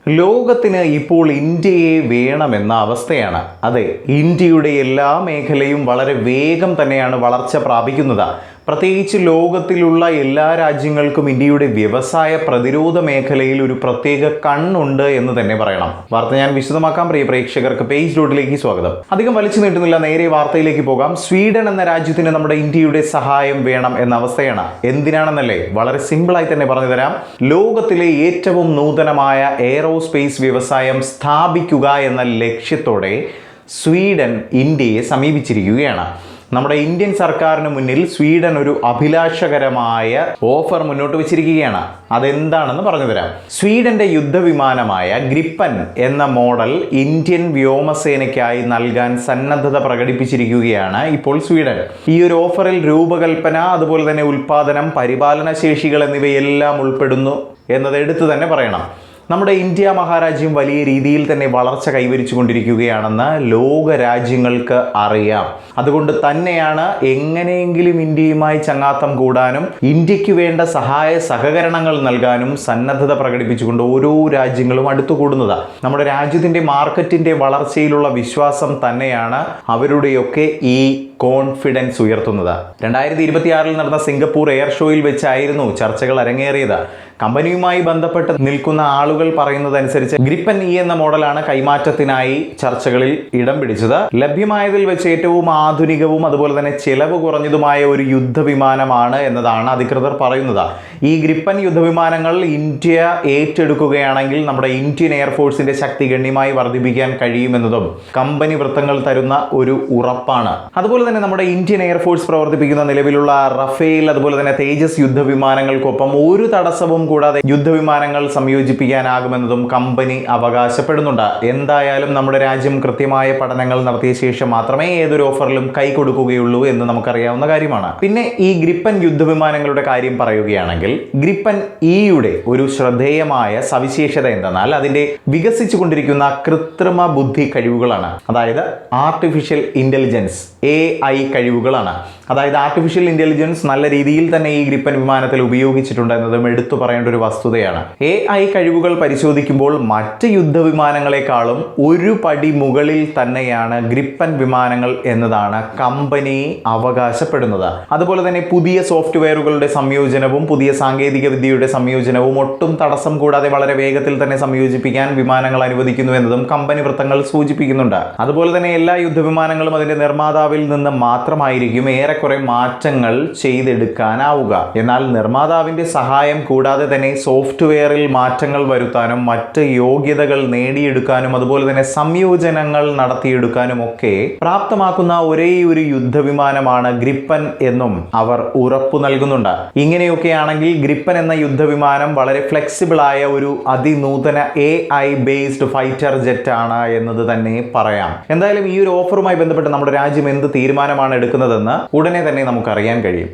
ലോകത്തിന് ഇപ്പോൾ ഇന്ത്യയെ വേണമെന്ന അവസ്ഥയാണ്. അതെ, ഇന്ത്യയുടെ എല്ലാ മേഖലയും വളരെ വേഗം തന്നെയാണ് വളർച്ച പ്രാപിക്കുന്നത്. പ്രത്യേകിച്ച് ലോകത്തിലുള്ള എല്ലാ രാജ്യങ്ങൾക്കും ഇന്ത്യയുടെ വ്യവസായ പ്രതിരോധ മേഖലയിൽ ഒരു പ്രത്യേക കണ്ണുണ്ട് എന്ന് തന്നെ പറയണം. വാർത്ത ഞാൻ വിശദമാക്കാം. പ്രിയ പ്രേക്ഷകർക്ക് പേജ് ഡോട്ടിലേക്ക് സ്വാഗതം. അധികം വലിച്ചു നീട്ടുന്നില്ല, നേരെ വാർത്തയിലേക്ക് പോകാം. സ്വീഡൻ എന്ന രാജ്യത്തിന് നമ്മുടെ ഇന്ത്യയുടെ സഹായം വേണം എന്ന അവസ്ഥയാണ്. എന്തിനാണെന്നല്ലേ? വളരെ സിമ്പിളായി തന്നെ പറഞ്ഞു തരാം. ലോകത്തിലെ ഏറ്റവും നൂതനമായ എയറോസ്പേസ് വ്യവസായം സ്ഥാപിക്കുക എന്ന ലക്ഷ്യത്തോടെ സ്വീഡൻ ഇന്ത്യയെ സമീപിച്ചിരിക്കുകയാണ്. നമ്മുടെ ഇന്ത്യൻ സർക്കാരിന് മുന്നിൽ സ്വീഡൻ ഒരു അഭിലാഷകരമായ ഓഫർ മുന്നോട്ട് വെച്ചിരിക്കുകയാണ്. അതെന്താണെന്ന് പറഞ്ഞു തരാം. സ്വീഡന്റെ യുദ്ധവിമാനമായ ഗ്രിപ്പൻ എന്ന മോഡൽ ഇന്ത്യൻ വ്യോമസേനയ്ക്കായി നൽകാൻ സന്നദ്ധത പ്രകടിപ്പിച്ചിരിക്കുകയാണ് ഇപ്പോൾ സ്വീഡൻ. ഈ ഒരു ഓഫറിൽ രൂപകൽപ്പന, അതുപോലെ തന്നെ ഉൽപാദനം, പരിപാലന ശേഷികൾ എന്നിവയെല്ലാം ഉൾപ്പെടുന്നു എന്നത് എടുത്തു തന്നെ പറയണം. നമ്മുടെ ഇന്ത്യ മഹാരാജ്യം വലിയ രീതിയിൽ തന്നെ വളർച്ച കൈവരിച്ചു കൊണ്ടിരിക്കുകയാണെന്ന് ലോക രാജ്യങ്ങൾക്ക് അറിയാം. അതുകൊണ്ട് തന്നെയാണ് എങ്ങനെയെങ്കിലും ഇന്ത്യയുമായി ചങ്ങാത്തം കൂടാനും ഇന്ത്യക്ക് വേണ്ട സഹായ സഹകരണങ്ങൾ നൽകാനും സന്നദ്ധത പ്രകടിപ്പിച്ചുകൊണ്ട് ഓരോ രാജ്യങ്ങളും അടുത്തുകൂടുന്നത്. നമ്മുടെ രാജ്യത്തിന്റെ മാർക്കറ്റിന്റെ വളർച്ചയിലുള്ള വിശ്വാസം തന്നെയാണ് അവരുടെയൊക്കെ ഈ കോൺഫിഡൻസ് ഉയർത്തുന്നത്. 2026 നടന്ന സിംഗപ്പൂർ എയർ ഷോയിൽ വെച്ചായിരുന്നു ചർച്ചകൾ അരങ്ങേറിയത്. കമ്പനിയുമായി ബന്ധപ്പെട്ട് നിൽക്കുന്ന ആളുകൾ പറയുന്നതനുസരിച്ച് ഗ്രിപ്പൻ ഇ എന്ന മോഡലാണ് കൈമാറ്റത്തിനായി ചർച്ചകളിൽ ഇടം പിടിച്ചത്. ലഭ്യമായതിൽ വെച്ച് ഏറ്റവും ആധുനികവും അതുപോലെ തന്നെ ചെലവ് കുറഞ്ഞതുമായ ഒരു യുദ്ധവിമാനമാണ് എന്നതാണ് അധികൃതർ പറയുന്നത്. ഈ ഗ്രിപ്പൻ യുദ്ധവിമാനങ്ങൾ ഇന്ത്യ ഏറ്റെടുക്കുകയാണെങ്കിൽ നമ്മുടെ ഇന്ത്യൻ എയർഫോഴ്സിന്റെ ശക്തി ഗണ്യമായി വർദ്ധിപ്പിക്കാൻ കഴിയുമെന്നതും കമ്പനി വൃത്തങ്ങൾ തരുന്ന ഒരു ഉറപ്പാണ്. അതുപോലെ തന്നെ നമ്മുടെ ഇന്ത്യൻ എയർഫോഴ്സ് പ്രവർത്തിപ്പിക്കുന്ന നിലവിലുള്ള റഫേൽ അതുപോലെ തന്നെ തേജസ് യുദ്ധവിമാനങ്ങൾക്കൊപ്പം ഒരു തടസ്സവും കൂടാതെ യുദ്ധവിമാനങ്ങൾ സംയോജിപ്പിക്കാനാകുമെന്നതും കമ്പനി അവകാശപ്പെടുന്നുണ്ട്. എന്തായാലും നമ്മുടെ രാജ്യം കൃത്യമായ പഠനങ്ങൾ നടത്തിയ ശേഷം മാത്രമേ ഏതൊരു ഓഫറിലും കൈ കൊടുക്കുകയുള്ളൂ എന്ന് നമുക്കറിയാവുന്ന കാര്യമാണ്. പിന്നെ ഈ ഗ്രിപ്പൻ യുദ്ധവിമാനങ്ങളുടെ കാര്യം പറയുകയാണെങ്കിൽ, ഗ്രിപ്പൻ ഇയുടെ ഒരു ശ്രദ്ധേയമായ സവിശേഷത എന്തെന്നാൽ അതിന്റെ വികസിച്ചുകൊണ്ടിരിക്കുന്ന കൃത്രിമ ബുദ്ധി കഴിവുകളാണ്. അതായത് ആർട്ടിഫിഷ്യൽ ഇന്റലിജൻസ് AI കഴിവുകളാണ്. അതായത് ആർട്ടിഫിഷ്യൽ ഇന്റലിജൻസ് നല്ല രീതിയിൽ തന്നെ ഈ ഗ്രിപ്പൻ വിമാനത്തിൽ ഉപയോഗിച്ചിട്ടുണ്ട് എന്നതും എടുത്തു പറയേണ്ട ഒരു വസ്തുതയാണ്. AI കഴിവുകൾ പരിശോധിക്കുമ്പോൾ മറ്റ് യുദ്ധവിമാനങ്ങളെക്കാളും ഒരു പടി മുകളിൽ തന്നെയാണ് ഗ്രിപ്പൻ വിമാനങ്ങൾ എന്നതാണ് കമ്പനി അവകാശപ്പെടുന്നത്. അതുപോലെ തന്നെ പുതിയ സോഫ്റ്റ്വെയറുകളുടെ സംയോജനവും പുതിയ സാങ്കേതിക വിദ്യയുടെ സംയോജനവും ഒട്ടും തടസ്സം കൂടാതെ വളരെ വേഗത്തിൽ തന്നെ സംയോജിപ്പിക്കാൻ വിമാനങ്ങൾ അനുവദിക്കുന്നു എന്നതും കമ്പനി വൃത്തങ്ങൾ സൂചിപ്പിക്കുന്നുണ്ട്. അതുപോലെ തന്നെ എല്ലാ യുദ്ധവിമാനങ്ങളും അതിന്റെ നിർമ്മാതാവിൽ നിന്ന് മാത്രമായിരിക്കും ഏറെക്കുറെ മാറ്റങ്ങൾ ചെയ്തെടുക്കാനാവുക. എന്നാൽ നിർമ്മാതാവിന്റെ സഹായം കൂടാതെ തന്നെ സോഫ്റ്റ്വെയറിൽ മാറ്റങ്ങൾ വരുത്താനും മറ്റ് യോഗ്യതകൾ നേടിയെടുക്കാനും അതുപോലെ തന്നെ സംയോജനങ്ങൾ നടത്തിയെടുക്കാനും ഒക്കെ പ്രാപ്തമാക്കുന്ന ഒരേ ഒരു യുദ്ധവിമാനമാണ് ഗ്രിപ്പൻ എന്നും അവർ ഉറപ്പു നൽകുന്നുണ്ട്. ഇങ്ങനെയൊക്കെയാണെങ്കിൽ ഗ്രിപ്പൻ എന്ന യുദ്ധവിമാനം വളരെ ഫ്ലെക്സിബിൾ ആയ ഒരു അതിനൂതന AI ബേസ്ഡ് ഫൈറ്റർ ജെറ്റ് ആണ് എന്നത് തന്നെ പറയാം. എന്തായാലും ഈ ഒരു ഓഫറുമായി ബന്ധപ്പെട്ട് നമ്മുടെ രാജ്യം എന്ത് തീരുമാനമാണ് എടുക്കുന്നതെന്ന് ഉടനെ തന്നെ നമുക്കറിയാൻ കഴിയും.